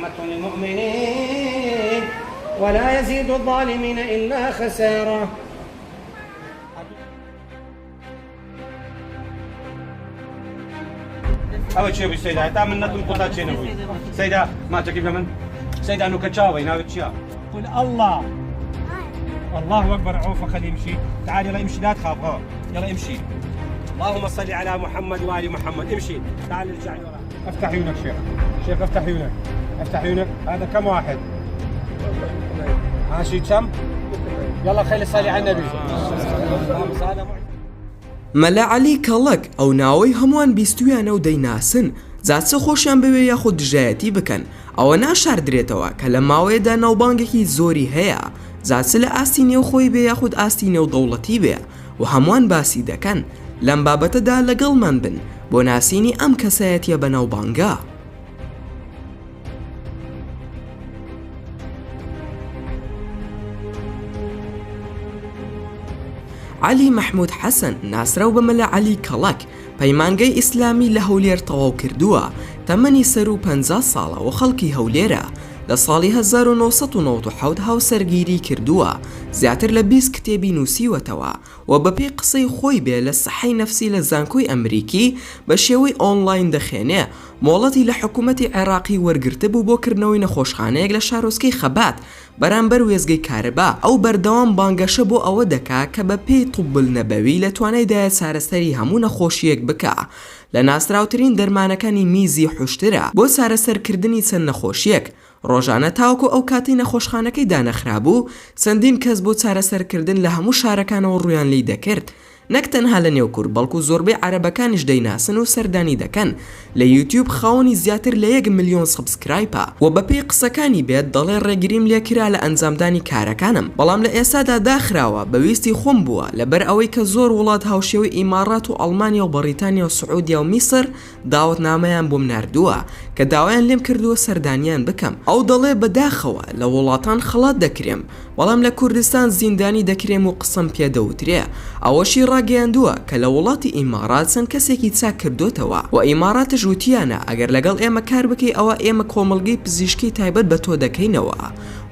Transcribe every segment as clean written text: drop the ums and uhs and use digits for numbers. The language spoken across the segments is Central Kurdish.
ورحمة للمؤمنين ولا يزيد الظالمين إلا خسارة. أول شيء بالسيدة تعمل نطم قطعة شيء نقول سيدة ما تكيف من سيدة أنو كتشاوي ناوي تشيا قل الله الله أكبر. عوفة خليه يمشي. تعال يلا امشي لا تخاف. يلا امشي. اللهم صل على محمد وآل محمد. امشي تعال ارجع ورا. افتح عيونك شيخ افتح عيونك افتح عيونك. هذا كم واحد؟ ماشي كم؟ يلا خلي صلي على النبي. مەلا عەلی کەڵک ئەو ناوەی هەمووان بیستویانە و دەیناسن جا چ خۆشیان بوێ یاخود دژایەتی بکەن ئەوە ناشاردرێتەوە کە لە ماوەیەدا ناوبانگێکی زۆری هەیە جا چ لە ئاستی نێو خۆی بێ یاخود ئاستی نێو دەوڵەتی بێ و هەمووان باسی دەکەن لەم بابەتەدا لەگەڵمان بن بۆ ناسینی ئەم کەسایەتیە بە ناوبانگە. علی محمود حەسەن ناسراو بە مەلا عەلی کەڵک پەیمانگەی ئیسلامی لە هەولێر تەواو کردووە. تەمەنی سەر و 50 ساڵە و خەڵکی هەولێرە. لە ساڵی 1997 هاوسەرگیری کردووە. زیاتر لە 20 کتێبی نووسیوەتەوە و بەپێی قسەی خۆی بێ لە سەحەی نەفسی لە زانکۆی ئەمریکی بە شێوەی ئۆنلاین دەخێنێ مۆڵەتی لە حکوومەتی عێراقی وەرگرتە بوو بۆ کردنەوەی نەخۆشخانەیەک لە شارۆچکەی خەبات بەرامبەر وێزگەی کارەبا. ئەو بەردەوام بانگەشە بۆ ئەوە دەکا کە بە پێی توبل نەبەوی لە توانایدایە چارەسەری هەموو نەخۆشیەک بکە. لە ناسراوترین دەرمانەکانی میزی حوشترە بۆ چارەسەرکردنی چەند نەخۆشیەک. ڕۆژانە تاوکو ئەو کاتی نەخۆشخانەکەی دانەخرابوو چەندین کەس بۆ چارەسەرکردن لە هەموو شارەکانەوە ڕویان لی دەکرد. نەک تەنها لە نێوکوور بەڵکو زۆربەی عەرەبەکانیش دەیناسن و سەردانی دەکەن. لە یوتیوب خاوەنی زیاتر لە 1 ملیۆن سبسکرایپە و بەپێی قسەکانی بێت دەڵێ ڕێگریم لێکرا لە ئەنجامدانی کارەکانم بەڵام لە ئێستادا داخراوە بەویستی خۆم بووە لەبەر ئەوەی کە زۆر وڵات هاوشێوەی ئیمارات و ئەڵمانیا و بەریتانیا و سعودیا و میسر داوەتنامەیان بۆم ناردووە کە داوایان لێم کردووە سەردانیان بکەم. ئەو دەڵێ بەداخەوە لە وڵاتان خەڵات دەکرێم بەڵام لە کوردستان زیندانی دەکرێم و قسەم پێدەوترێ. ئەوەشی ڕاگەیاندووە کە لە وڵاتی ئیمارات چەند کەسێکی چاک کردوتەوە و ئیماراتش وتیانە ئەگەر لەگەڵ ئێمە کار بکەی ئەوە ئێمە کۆمەڵگەی پزیشکی تایبەت بە تۆ دەکەینەوە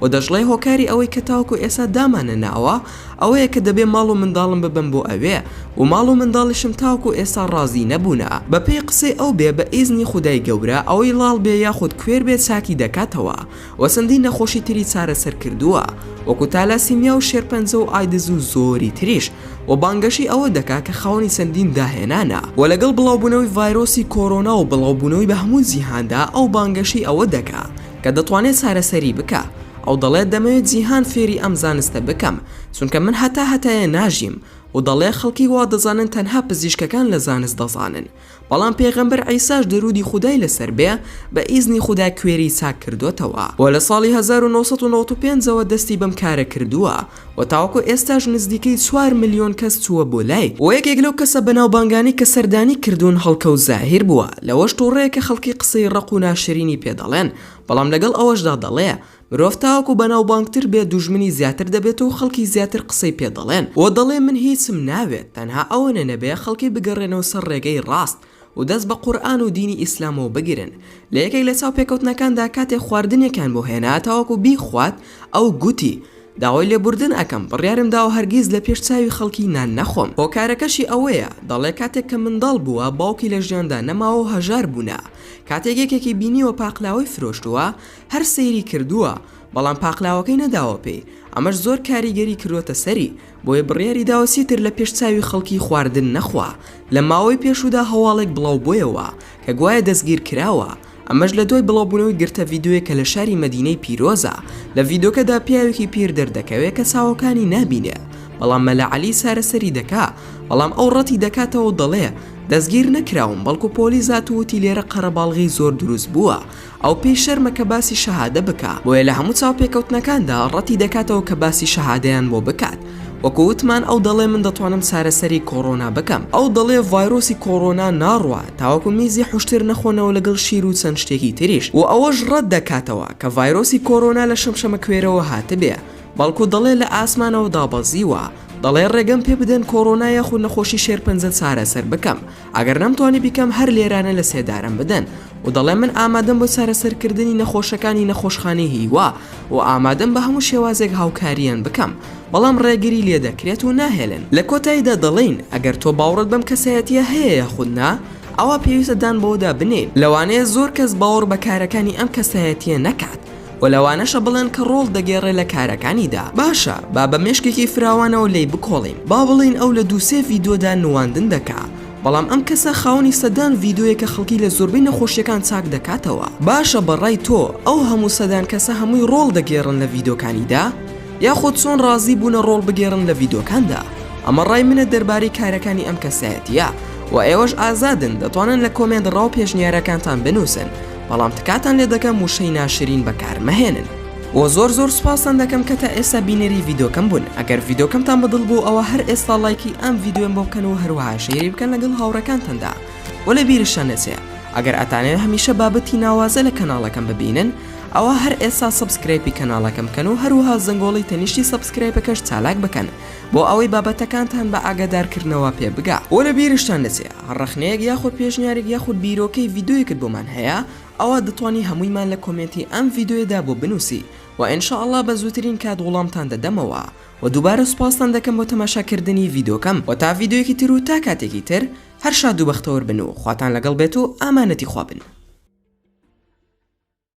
و دەژڵێ هۆکاری ئەوەی کە تاوکو ئێستا دامانە ناوە ئەوەیە کە دەبێ ماڵ و منداڵم ببم بۆ ئەوێ و ماڵ و منداڵیشم تاوکو ئێستا ڕازی نەبوونە. بەپێی قسەی ئەو بێ بە ئیزنی خودای گەورە ئەوەی لاڵ بێ یاخود کوێر بێت چاکی دەکاتەوە و چەندین نەخۆشی تری چارەسەر کردووە وەکو تالاسیمیا و شێرپەنجە و ئایدز و زۆری تریش و بانگەشی ئەوە دەکا کە خاوەنی چەندین داهێنانە و لەگەڵ بڵاوبوونەوەی ڤایرۆسی کۆرۆنا و بڵاوبوونەوەی بە هەموو جیهاندا ئەو بانگەشی ئەوە دەکا کە دەتوانێت چارەسەری بکە. ئەو دەڵێت دەمەوێت جیهان فێری ئەم زانستە بکەم چونکە من هەتایە ناژیم و دەڵێ خەڵکی وا دەزانن تەنها پزیشکەکان لە زانست دەزانن بەڵام پێغەمبەر عیساش دەرودی خودای لەسەر بێ بە ئیزنی خودای کوێری چاک کردوتەوە و لە ساڵی 1995ەوە دەستی بەم کارە کردووە و تاوەکو ئێستاش نزدیکەی 4 ملیۆن کەس چووە بۆ لای و یەکێک لەو کەسە بەناوبانگانی کە سەردانی کردوون هەڵکە و زاهیر بووە لەوەش تووڕەیەکە خەڵکی قسەی ڕق و ناشرینی پێدەڵێن بەڵام لەگەڵ ئەوەشدا دەڵێ مرۆڤ تاوەکو بەناوبانگتر بێت دوژمنی زیاتر دەبێت و خەڵکی زیاتر قسەی پێدەڵێن و دەڵێ من هیچم ناوێت تەنها ئەوەنە نەبێ خەڵکی بگەڕێنەوە سەر ڕێگەی ڕاست و دەست بە قورئان و دینی ئیسلامەوە بگرن. لە یەکێک لە چاو پێکەوتنەکاندا کاتێک خواردنێکیان بۆ هێنا تاوەکو بیخوات ئەو گوتی داوای لێبوردن ئەەکەم بڕیارم داوە هەرگیز لە پێش چاوی خەڵکی نان نەخۆم. هۆکارەکەشی ئەوەیە دەڵێ کاتێک کە منداڵ بووە باوکی لە ژیاندا نەماوە و هەژار بوونا کاتێک یەکێکی بینیوە پاقلاوەی فرۆشتووە هەر سەیری کردووە بەڵام پاقلاوەکەی نەداوە پێی ئەمەش زۆر کاریگەری کردوتە سەری بۆیە بڕیاری داوەسیتر لە پێش چاوی خەڵکی خواردن نەخوا. لە ماوەی پێشودا هەواڵێک بڵاو بۆیەوە کە گوایە دەستگیر کراوە. ئەمەش لە دوای بڵاوبوونەوەی گرتە ڤیدۆیەکە لە شاری مەدینەی پیرۆزە. لە ڤیدۆکەدا پیاوێکی پیر دەردەکەوێت کە چاوەکانی نابینێ بەڵام مەلا عەلی سارەسەری دەکا بەڵام ئەو ڕەتی دەکاتەوە دەڵێ دەستگیر نەکراوم بەڵکو پۆلیس هاتووتی لێرە قەرەباڵغی زۆر دروست بووە ئەو پێی شەرمە کە باسی شەهادە بکە بۆیە لە هەموو چاو پێکەوتنەکاندا ڕەتی دەکاتەوە کە باسی شەهادەیان بۆ بکات. وەکو وتمان ئەو دەڵێ من دەتوانم چارەسەری کۆڕۆنا بکەم ئەو دەڵێ ڤایرۆسی کۆڕۆنا ناڕوە تاوەکو میزی حوشتر نەخۆنەوە لەگەڵ شیر و چەند شتێکی تریش و ئەوەش ڕەت دەکاتەوە کە ڤایرۆسی کۆڕۆنا لە شەمشەمە کوێرەوە هاتبێ بەڵکو دەڵێ لە ئاسمانەوە دابەزیوە دەڵێ ڕێگەم پێ بدەن کۆڕۆنا یاخود نەخۆشی شێرپەنجە چارەسەر بکەم ئەگەر نەمتوانی بیکەم هەر لێرانە لە سێدارم بدەن و دەڵێ من ئامادەم بۆ چارەسەرکردنی نەخۆشەکانی نەخۆشخانەی هیوا و ئامادەم بە هەموو شێوازێک هاوکاریان بکەم بەڵام ڕێگری لێ دەکرێت و ناهێلن لە کۆتاییدا دەڵێن ئەگەر تۆ باوەڕت بەم کەسایەتیە هەیە یاخود نا ئەوە پێویستە دان بۆدا بنێن لەوانەیە زۆر کەس باوەڕ بە کارەکانی ئەم کەسایەتیە نەکات و لەوانەشە بڵێن کە ڕۆڵ دەگێڕێ لە کارەکانیدا باشە با بە مێشکێکی فراوانەوە لی بکۆڵین با بڵین ئەو لە دووسێ ڤیدۆدا نواندن دەکا بەڵام ئەم کەسە خاوەنی سەدان ڤیدۆیەکە خەڵکی لە زۆربەی نەخۆشیەکان چاک دەکاتەوە باشە بەڕای تۆ ئەو هەموو سەدان کەسە هەمووی ڕۆڵ دەگێڕن لە ڤیدۆکانیدا یاخود چۆن ڕازی بوونە ڕۆڵ بگێڕن لە ڤیدۆکاندا ئەمە ڕای منە دەربارەی کارەکانی ئەم کەسایەتیە و ئێوەش ئازادن دەتوانن لە کۆمنت ڕاو پێشنیارەکانتان بنووسن بەڵام تکاتان لێ دەکەم وشەی ناشرین بەکارمەهێنن و زۆر سوپاسان دەکەم کە تا ئێستا بینەری ڤیدۆکەم بوون ئەگەر ڤیدۆکەمتان بەدڵ بوو ئەوە هەر ئێستا لایکی ئەم ڤیدۆم بۆ بکەن و هەروەها شێری بکەن لەگەڵ هاوڕەکانتاندا و لە بیرشان نەچێ ئەگەر ئەتانێت هەمیشە بابەتی ناوازە لە کەناڵەکەم ببینن ئەوە هەر ئێستا سبسکرایبی کەناڵەکەم بکەن و هەروەها زەنگۆڵی تەنیشتی سبسکرایبەکەش چالاک بکەن بۆ ئەوەی بابەتەکانتان بە ئاگادارکردنەوە پێ بگا و لە بیرشتان نەچێ ڕەخنەیەک یاخود پێشنیارێک یاخود بیرۆکەی ڤیدۆیەکت بۆمان هەیە ئەوە دەتوانی هەموویمان لە کۆمنتی ئەم ڤیدۆیەدا بۆ بنووسی و ئینشاءالله بە زووترین کات وەڵامتان دەدەمەوە و دووبارە سوپاستان دەکەم بۆ تەماشاکردنی ڤیدۆکەم و تا ڤیدۆیەکی تر و تا کاتێکی تر هەر شاد و بەختەوەر بن و خواتان لەگەڵ بێت و ئامانەتی خوا بن